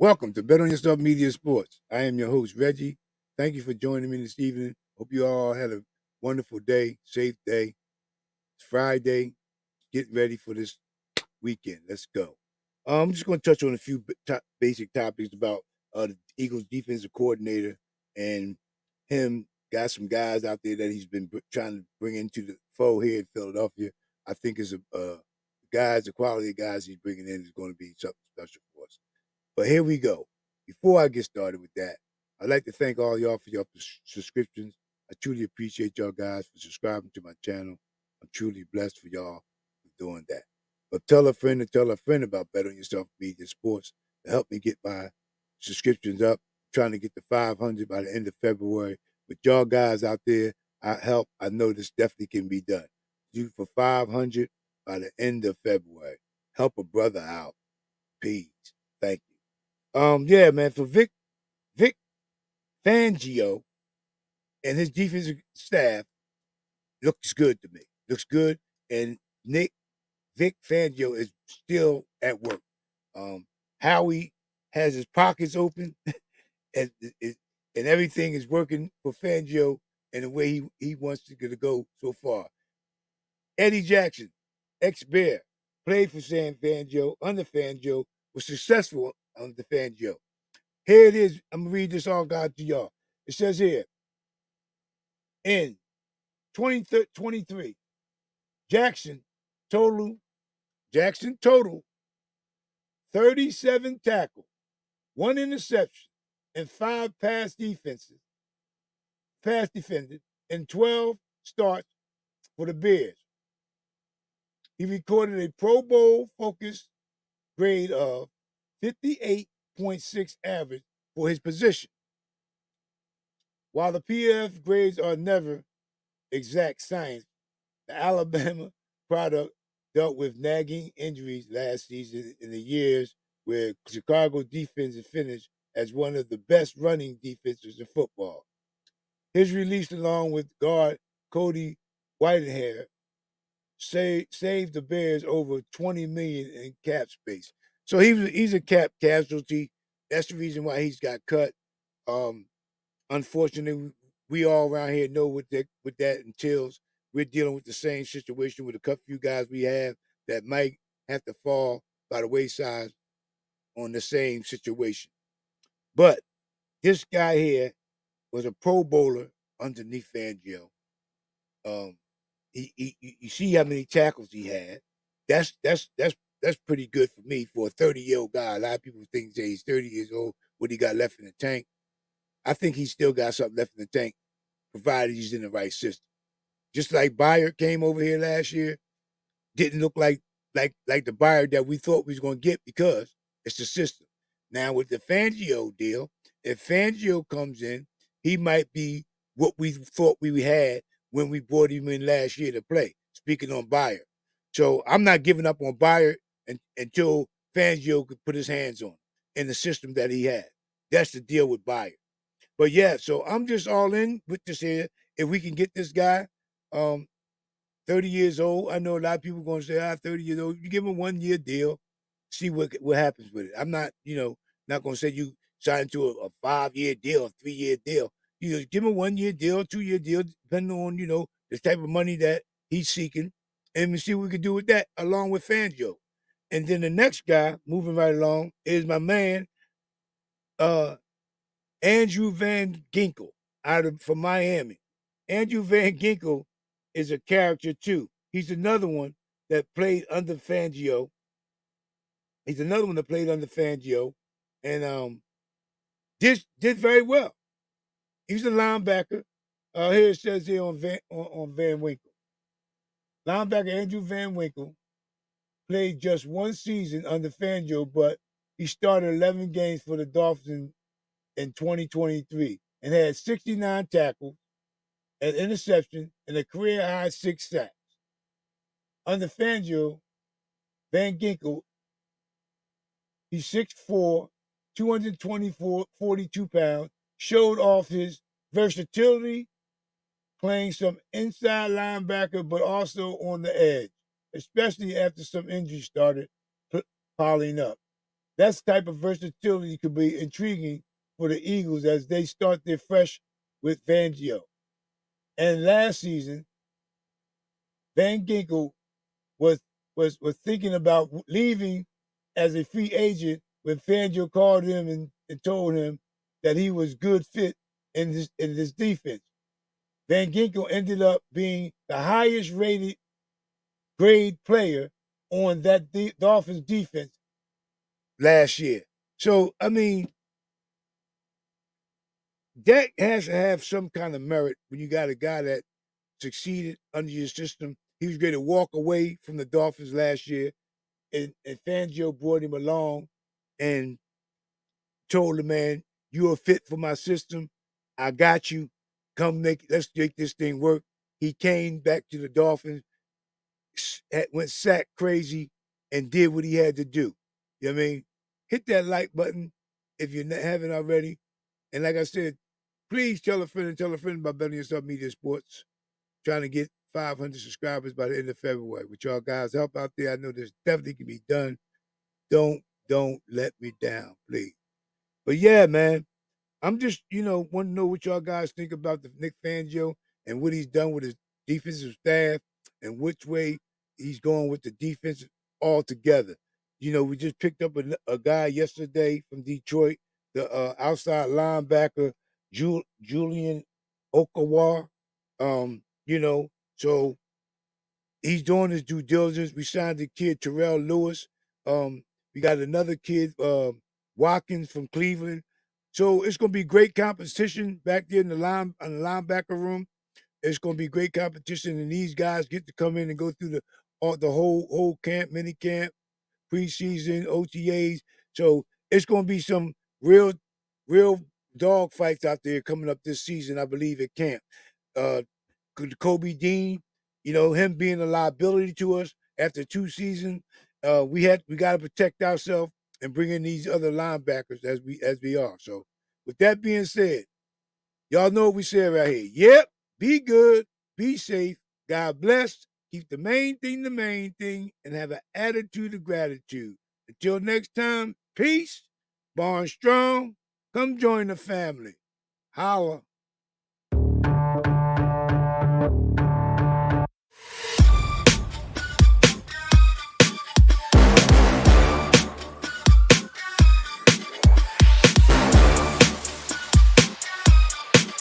Welcome to Bet on Yourself Media Sports. I am your host, Reggie. Thank you for joining me this evening. Hope you all had a wonderful day, safe day. It's Friday. Get ready for this weekend. Let's go. I'm just going to touch on a few basic topics about the Eagles defensive coordinator and him. Got some guys out there that he's been trying to bring into the fold here in Philadelphia. I think is the quality of guys he's bringing in is going to be something special for us. But here we go. Before I get started with that, I'd like to thank all y'all for your subscriptions. I truly appreciate y'all guys for subscribing to my channel. I'm truly blessed for y'all for doing that. But tell a friend to tell a friend about Bet on Yourself Media Sports to help me get my subscriptions up. I'm trying to get to 500 by the end of February. With y'all guys out there, I know this definitely can be done. Do for 500 by the end of February. Help a brother out. Peace. Thank you. Yeah, man, for Vic Fangio and his defensive staff looks good to me. Looks good, and Vic Fangio is still at work. Howie has his pockets open, and, and everything is working for Fangio in the way he wants to go so far. Eddie Jackson, ex-Bear, played for San Fangio, under Fangio, was successful under Fangio. Here it is. I'm going to read this all God to y'all. It says here, in 2023, Jackson total, Jackson total 37 tackles, 1 interception, and 5 pass defended, and 12 starts for the Bears. He recorded a Pro Bowl focused grade of 58.6 average for his position. While the PF grades are never exact science, the Alabama product dealt with nagging injuries last season in the years where Chicago defense finished as one of the best running defenses in football. His release, along with guard Cody Whitehair, saved the Bears over $20 million in cap space. So he's a cap casualty. That's the reason why he's got cut. Um, Unfortunately, we all around here know what that entails. We're dealing with the same situation with a couple few guys we have that might have to fall by the wayside on the same situation. But this guy here was a Pro Bowler underneath Fangio. Um, you see how many tackles he had. That's pretty good for me for a 30-year-old guy. A lot of people think that he's 30 years old. What he got left in the tank? I think he's still got something left in the tank, provided he's in the right system. Just like Byard came over here last year, didn't look like the Byard that we thought we was going to get because it's the system. Now with the Fangio deal, if Fangio comes in, he might be what we thought we had when we brought him in last year to play. Speaking on Byard, so I'm not giving up on Byard until Fangio could put his hands on him in the system that he had. That's the deal with Byard. But yeah, so I'm just all in with this here. If we can get this guy, 30 years old, I know a lot of people are going to say, 30 years old. You give him a 1 year deal, see what happens with it. I'm not, not going to say you sign to a 5 year deal, a 3 year deal. You know, give him a 1 year deal, 2 year deal, depending on, the type of money that he's seeking. And we see what we can do with that along with Fangio. And then the next guy, moving right along, is my man, uh, Andrew Van Ginkel from Miami. Andrew Van Ginkel is a character too. He's another one that played under Fangio. And did very well. He's a linebacker. Here it says here on Van Winkle. Linebacker Andrew Van Winkle played just 1 season under Fangio, but he started 11 games for the Dolphins in 2023 and had 69 tackles, an interception, and a career high 6 sacks. Under Fangio, Van Ginkel, he's 6'4", 42 pounds, showed off his versatility, playing some inside linebacker, but also on the edge, especially after some injuries started piling up. That type of versatility could be intriguing for the Eagles as they start their fresh with Fangio. And last season, Van Ginkel was was thinking about leaving as a free agent when Fangio called him and told him that he was good fit in this defense. Van Ginkel ended up being the highest rated grade player on that Dolphins defense last year. So I mean, that has to have some kind of merit when you got a guy that succeeded under your system. He was ready to walk away from the Dolphins last year, and Fangio brought him along and told the man, "You are fit for my system. I got you. Let's make this thing work." He came back to the Dolphins, went sack crazy, and did what he had to do. You know what I mean? Hit that like button if you haven't already. And like I said, please tell a friend and tell a friend about Betting Yourself Media Sports. Trying to get 500 subscribers by the end of February. With y'all guys' help out there, I know this definitely can be done. Don't let me down, please. But yeah, man, I'm just, want to know what y'all guys think about the Nick Fangio and what he's done with his defensive staff and which way he's going with the defense altogether. We just picked up a guy yesterday from Detroit, the outside linebacker, Julian Okawa. So he's doing his due diligence. We signed the kid Terrell Lewis. We got another kid, Watkins from Cleveland. So it's going to be great competition back there in the linebacker room. It's going to be great competition, and these guys get to come in and go through the whole camp, mini camp, preseason, OTAs. So it's going to be some real dog fights out there coming up this season, I believe, at camp. Uh, Kobe Dean, him being a liability to us after 2 seasons. We got to protect ourselves and bring in these other linebackers as we are. So, with that being said, y'all know what we said right here. Yep, be good, be safe, God bless, keep the main thing, and have an attitude of gratitude. Until next time, peace, born strong. Come join the family. Holla.